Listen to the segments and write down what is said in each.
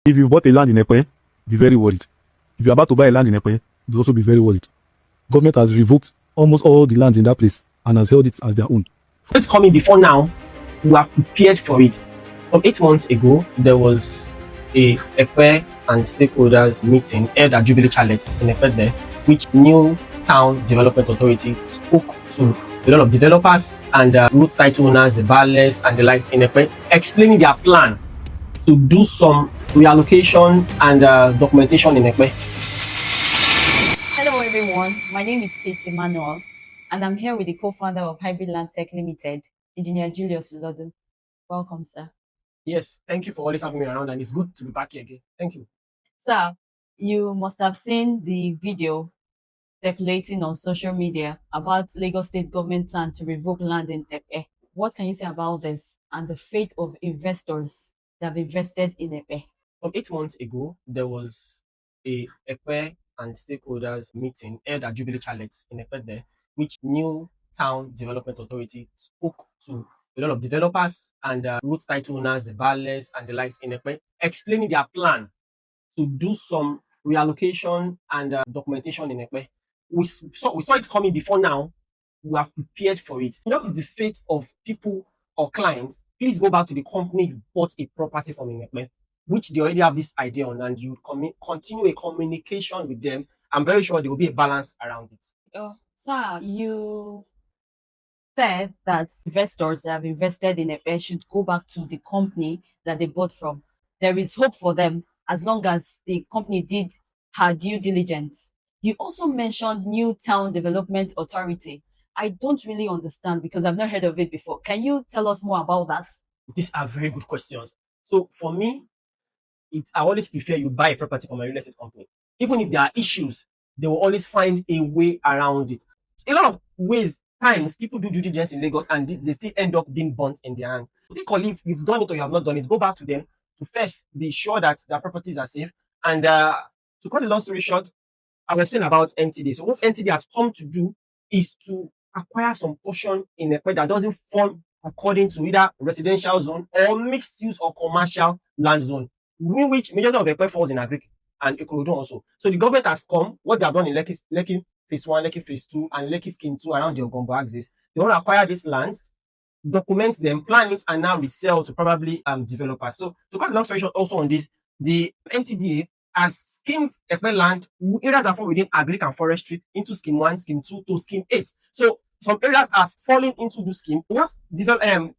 If you've bought a land in Ekpe, be very worried. If you're about to buy a land in Ekpe, you'll also be very worried. Government has revoked almost all the lands in that place and has held it as their own. It's coming before now. We have prepared for it. From 8 months ago, there was a Ekpe and stakeholders meeting held at Jubilee Chalet in Ekpe there, which new town development authority spoke to a lot of developers and road title owners, the buyers and the likes in Ekpe, explaining their plan to do some reallocation and documentation in Ekpe. Hello everyone, my name is Casey Manuel and I'm here with the co-founder of Hybrid LandTech Limited, Engineer Julius Lodu. Welcome, sir. Yes, thank you for always having me around, and it's good to be back here again. Thank you. Sir, you must have seen the video circulating on social media about Lagos State government plan to revoke land in Ekpe. What can you say about this and the fate of investors that have invested in Ekpe? From 8 months ago, there was a Ekpe and stakeholders meeting held at Jubilee Chalet in Ekpe there, which new town development authority spoke to a lot of developers and road title owners, the buyers and the likes in Ekpe, explaining their plan to do some reallocation and documentation in Ekpe. We saw it coming before now. We have prepared for it. What is the fate of people or clients? Please go back to the company you bought a property from in Ekpe, which they already have this idea on, and you continue a communication with them. I'm very sure there will be a balance around it. Sir, you said that investors that have invested in Ekpe should go back to the company that they bought from. There is hope for them as long as the company did her due diligence. You also mentioned New Town Development Authority. I don't really understand because I've not heard of it before. Can you tell us more about that? These are very good questions. So for me, I always prefer you buy a property from a real estate company. Even if there are issues, they will always find a way around it. A lot of times people do due diligence in Lagos and they still end up being burnt in their hands. If you've done it or you have not done it, go back to them to first be sure that their properties are safe. And to cut the long story short, I will explain about NTDA. So what NTDA has come to do is to acquire some portion in Ekpe that doesn't fall according to either residential zone or mixed use or commercial land zone, in which majority of Ekpe falls in Agric and Ikorodu also. So the government has come, what they have done in Lekki Phase 1, Lekki Phase 2, and Lekki Scheme 2 around the Ogombo axis. They want to acquire these lands, document them, plan it, and now resell to probably developers. So to cut the long story short also on this, the NTDA has schemed Ekpe land, areas that fall within Agric and Forestry, into Scheme 1, Scheme 2 to Scheme 8. So some areas are falling into the scheme. What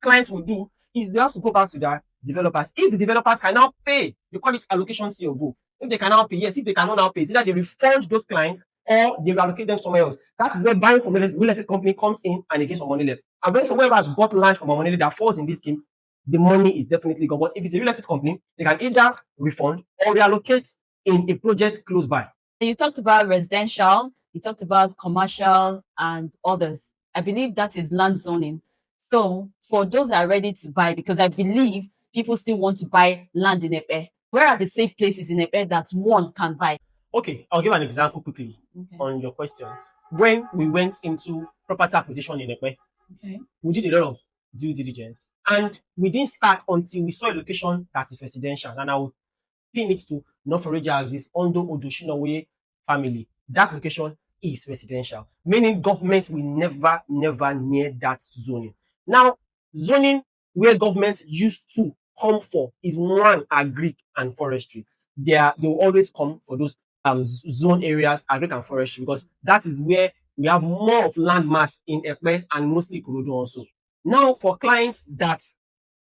clients will do is they have to go back to their developers. If the developers can now pay, they call it allocation COV. If they can now pay, yes. If they cannot now pay, it's either they refund those clients or they reallocate them somewhere else. That is where buying from a real estate company comes in and they get some money left. And when someone has bought land from a money that falls in this scheme, the money is definitely gone. But if it's a real estate company, they can either refund or reallocate in a project close by. You talked about residential, you talked about commercial and others. I believe that is land zoning. So for those that are ready to buy, because I believe people still want to buy land in Ekpe, where are the safe places in Ekpe that one can buy? Okay, I'll give an example quickly on your question. When we went into property acquisition in Ekpe, we did a lot of due diligence, and we didn't start until we saw a location that is residential, and I will pin it to North Oreja axis, Ondo Odushinowe family. That location is residential, meaning government will never near that zoning. Now, zoning where government used to come for is one, Agric and Forestry. They will always come for those zone areas, Agric and Forestry, because that is where we have more of land mass in Ekpe and mostly Ikorodu also. Now, for clients that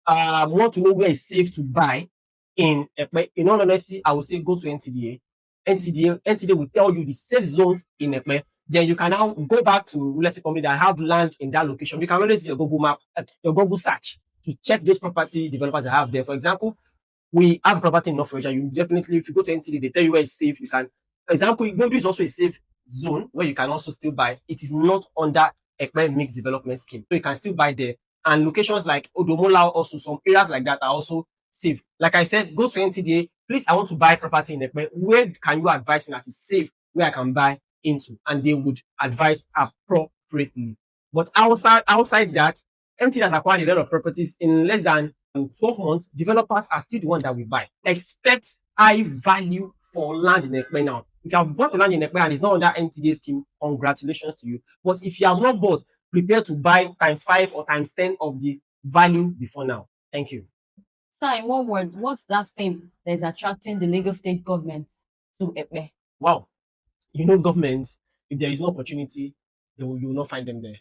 want to know where it's safe to buy in Ekpe, in all honesty, I would say go to NTDA. NTDA will tell you the safe zones in Ekpe. Then you can now go back to real estate company that have land in that location. You can always do your Google map, your Google search to check those property developers that have there. For example, we have property in North Florida. You definitely, if you go to NTDA, they tell you where it's safe. You can, for example, Igbodu is also a safe zone where you can also still buy. It is not under Ekpe mixed development scheme, so you can still buy there. And locations like Odomola, also some areas like that are also safe. Like I said, go to NTDA. Please, I want to buy property in Ekpe. Where can you advise me that is safe, where I can buy into? And they would advise appropriately. But outside that, NTDA has acquired a lot of properties in less than in 12 months, developers are still the one that we buy. Expect high value for land in Ekpe now. If you have bought the land in Ekpe and it's not under NTDA scheme, congratulations to you. But if you have not bought, prepare to buy times 5 or times 10 of the value before now. Thank you. So in one word, what's that thing that is attracting the Lagos state government to Epe? Wow. You know, governments, if there is no opportunity, you will not find them there.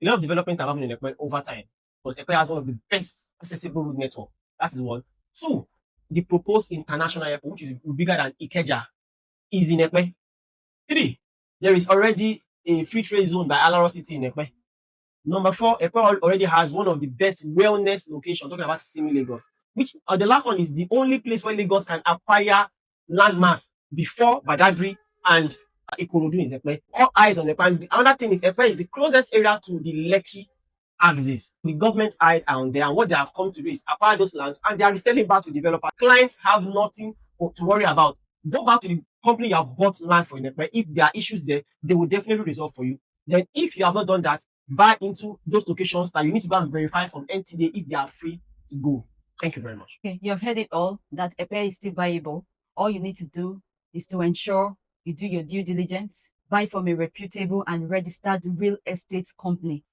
A lot of development are happening in Ekpe over time because Ekpe has one of the best accessible road network. That is one. Two, the proposed international airport, which is bigger than Ikeja, is in Ekpe. Three, there is already a free trade zone by Alaro City in Ekpe. Number four, Ekpe already has one of the best wellness locations, talking about Simi Lagos, which the last one is the only place where Lagos can acquire landmass before Badagry and Ikorodu is Ekpe. All eyes on Ekpe. And another thing is Ekpe is the closest area to the Lekki axis. The government eyes are on there, and what they have come to do is acquire those lands and they are reselling back to developers. Clients have nothing to worry about. Go back to the company you have bought land for in Ekpe. If there are issues there, they will definitely resolve for you. Then, if you have not done that, buy into those locations that you need to go and verify from NTDA if they are free to go. Thank you very much. Okay, you have heard it all, that Epe is still viable. All you need to do is to ensure you do your due diligence, buy from a reputable and registered real estate company.